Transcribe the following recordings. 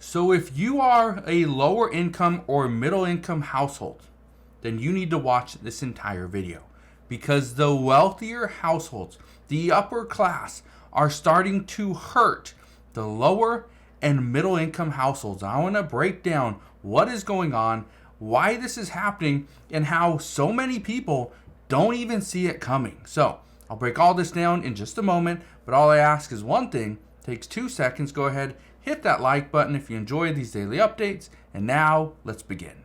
So if you are a lower income or middle income household, then you need to watch this entire video, because the wealthier households, the upper class, are starting to hurt the lower and middle income households. I want to break down what is going on, why this is happening, and how so many people don't even see it coming. So I'll break all this down in just a moment, but all I ask is one thing. It takes 2 seconds. Go ahead, hit that like button if you enjoy these daily updates. And now let's begin.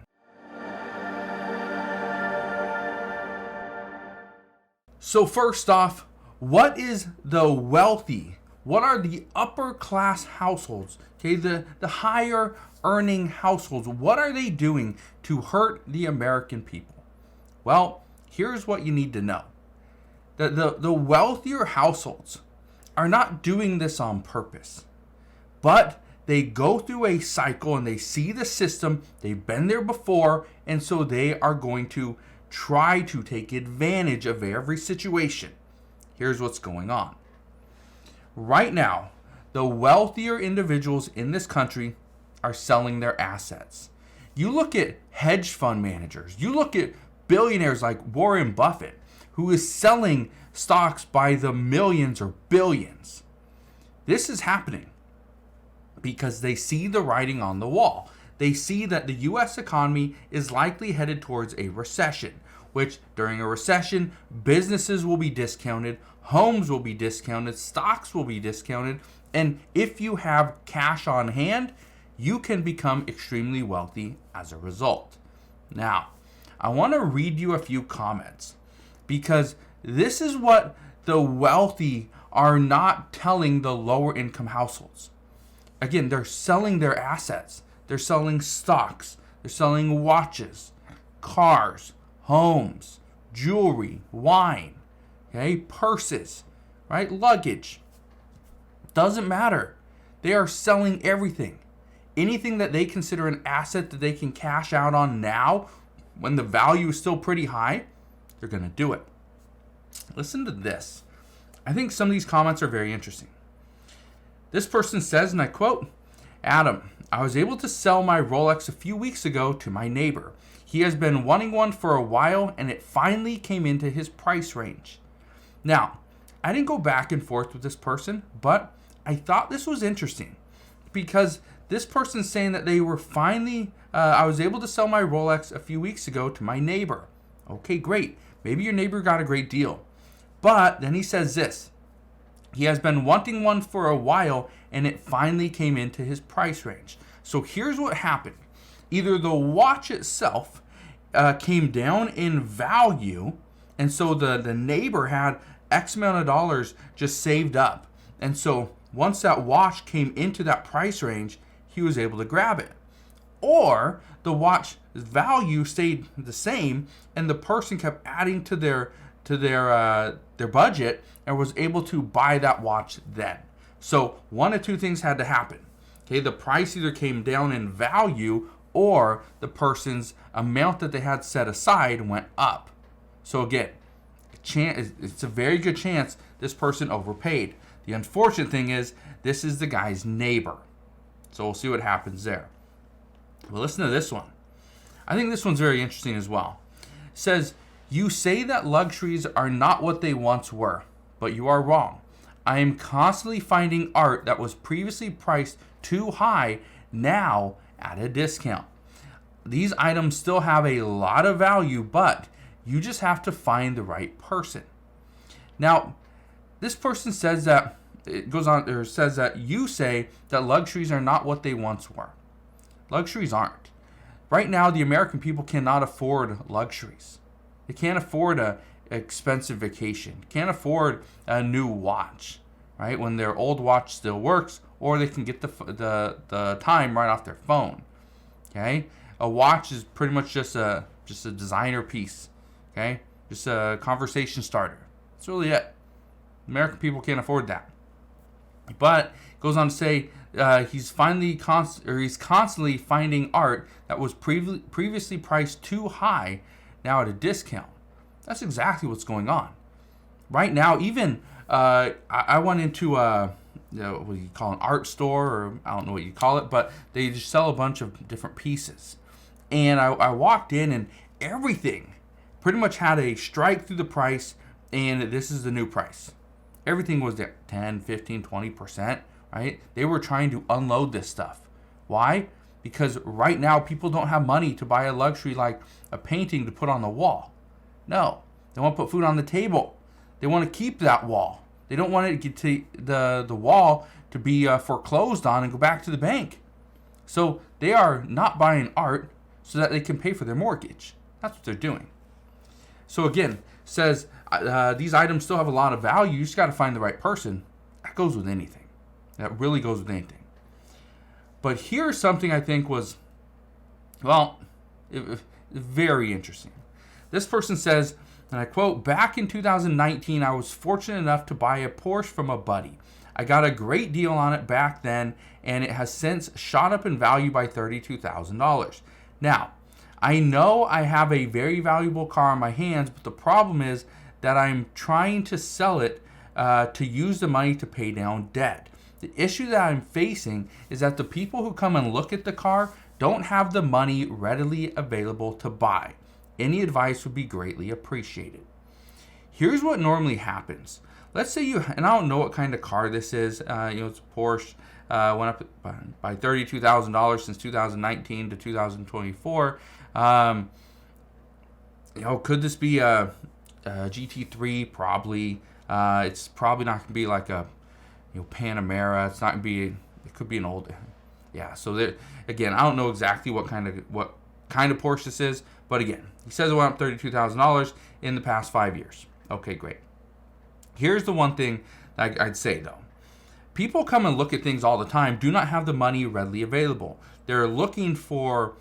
So first off, what is the wealthy? What are the upper class households? Okay, the higher earning households. What are they doing to hurt the American people? Well, here's what you need to know. The wealthier households are not doing this on purpose, but they go through a cycle and they see the system. They've been there before, and so they are going to try to take advantage of every situation. Here's what's going on. Right now, the wealthier individuals in this country are selling their assets. You look at hedge fund managers, you look at billionaires like Warren Buffett, who is selling stocks by the millions or billions. This is happening because they see the writing on the wall. They see that the U.S. economy is likely headed towards a recession, which during a recession, businesses will be discounted, homes will be discounted, stocks will be discounted, and if you have cash on hand, you can become extremely wealthy as a result. Now, I want to read you a few comments, because this is what the wealthy are not telling the lower income households. Again, they're selling their assets. They're selling stocks. They're selling watches, cars, homes, jewelry, wine, okay, purses, right? Luggage. Doesn't matter. They are selling everything. Anything that they consider an asset that they can cash out on now, when the value is still pretty high, they're going to do it. Listen to this. I think some of these comments are very interesting. This person says, and I quote, "Adam, I was able to sell my Rolex a few weeks ago to my neighbor. He has been wanting one for a while, and it finally came into his price range." Now, I didn't go back and forth with this person, but I thought this was interesting, because this person's saying that they were finally, I was able to sell my Rolex a few weeks ago to my neighbor. Okay, great. Maybe your neighbor got a great deal. But then he says this: he has been wanting one for a while, and it finally came into his price range. So here's what happened. Either the watch itself came down in value, and so the neighbor had X amount of dollars just saved up. And so once that watch came into that price range, he was able to grab it. Or the watch value stayed the same, and the person kept adding to their budget and was able to buy that watch then. So one of two things had to happen. Okay, the price either came down in value, or the person's amount that they had set aside went up. So again, it's a very good chance this person overpaid. The unfortunate thing is, this is the guy's neighbor. So we'll see what happens there. But listen to this one. I think this one's very interesting as well. It says, "You say that luxuries are not what they once were, but you are wrong. I am constantly finding art that was previously priced too high now at a discount. These items still have a lot of value, but you just have to find the right person." Now, this person says that, it goes on, or says that you say that luxuries are not what they once were. Luxuries aren't. Right now, the American people cannot afford luxuries. They can't afford an expensive vacation, can't afford a new watch, right? When their old watch still works, or they can get the time right off their phone. Okay, a watch is pretty much just a designer piece. Okay, just a conversation starter. That's really it. American people can't afford that. But it goes on to say he's constantly finding art that was previously priced too high, now at a discount. That's exactly what's going on right now. Even I went into what you call an art store, or I don't know what you call it, but they just sell a bunch of different pieces. And I walked in, and everything pretty much had a strike through the price, and this is the new price. Everything was there 10, 15, 20%, right? They were trying to unload this stuff. Why? Because right now people don't have money to buy a luxury like a painting to put on the wall. No, they want to put food on the table. They want to keep that wall. They don't want it to the wall to be foreclosed on and go back to the bank. So they are not buying art so that they can pay for their mortgage. That's what they're doing. So again, says these items still have a lot of value. You just got to find the right person. That goes with anything. That really goes with anything. But here's something I think was, very interesting. This person says, and I quote, "Back in 2019, I was fortunate enough to buy a Porsche from a buddy. I got a great deal on it back then, and it has since shot up in value by $32,000. Now, I know I have a very valuable car on my hands, but the problem is that I'm trying to sell it to use the money to pay down debt. The issue that I'm facing is that the people who come and look at the car don't have the money readily available to buy. Any advice would be greatly appreciated." Here's what normally happens. Let's say and I don't know what kind of car this is. It's a Porsche. Went up by $32,000 since 2019 to 2024. Could this be a GT3? Probably. It's probably not going to be like a Panamera. It's not going to be. It could be an old. Yeah. So again, I don't know exactly what kind of Porsche this is, but again, he says it went up $32,000 in the past 5 years. Okay, great. Here's the one thing that I'd say though. People come and look at things all the time, do not have the money readily available. They're looking for,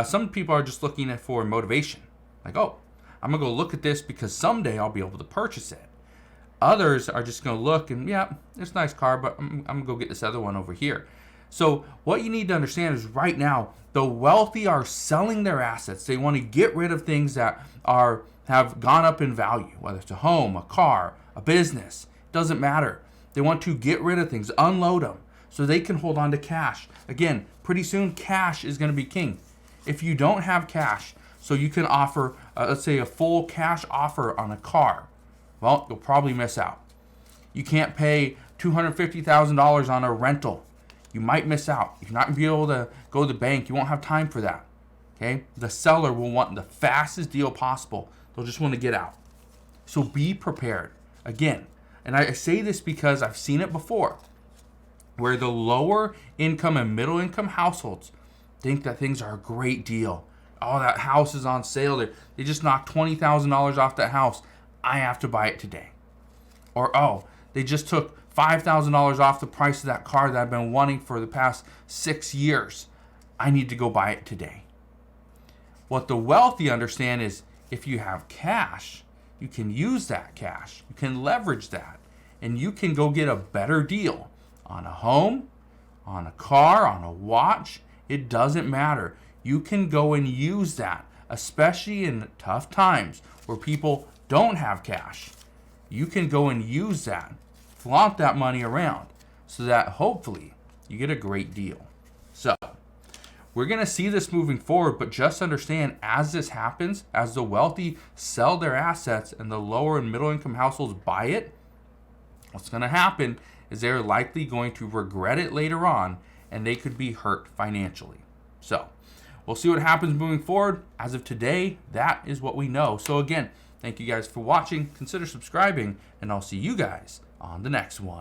some people are just looking for motivation. Like, oh, I'm going to go look at this because someday I'll be able to purchase it. Others are just going to look and, yeah, it's a nice car, but I'm going to go get this other one over here. So what you need to understand is right now, the wealthy are selling their assets. They want to get rid of things that have gone up in value, whether it's a home, a car, a business. It doesn't matter. They want to get rid of things, unload them, so they can hold on to cash. Again, pretty soon, cash is going to be king. If you don't have cash, so you can offer, let's say, a full cash offer on a car, well, you'll probably miss out. You can't pay $250,000 on a rental. You might miss out. You're not going to be able to go to the bank. You won't have time for that. Okay? The seller will want the fastest deal possible. They'll just want to get out. So be prepared. Again, and I say this because I've seen it before, where the lower income and middle income households think that things are a great deal. Oh, that house is on sale. They just knocked $20,000 off that house. I have to buy it today. Or, oh, they just took $5,000 off the price of that car that I've been wanting for the past 6 years. I need to go buy it today. What the wealthy understand is if you have cash, you can use that cash. You can leverage that. And you can go get a better deal on a home, on a car, on a watch. It doesn't matter. You can go and use that, especially in tough times where people don't have cash. You can go and use that, flaunt that money around so that hopefully you get a great deal. So we're going to see this moving forward, but just understand as this happens, as the wealthy sell their assets and the lower and middle income households buy it, what's going to happen is they're likely going to regret it later on and they could be hurt financially. So we'll see what happens moving forward. As of today, that is what we know. So again, thank you guys for watching. Consider subscribing, and I'll see you guys on the next one.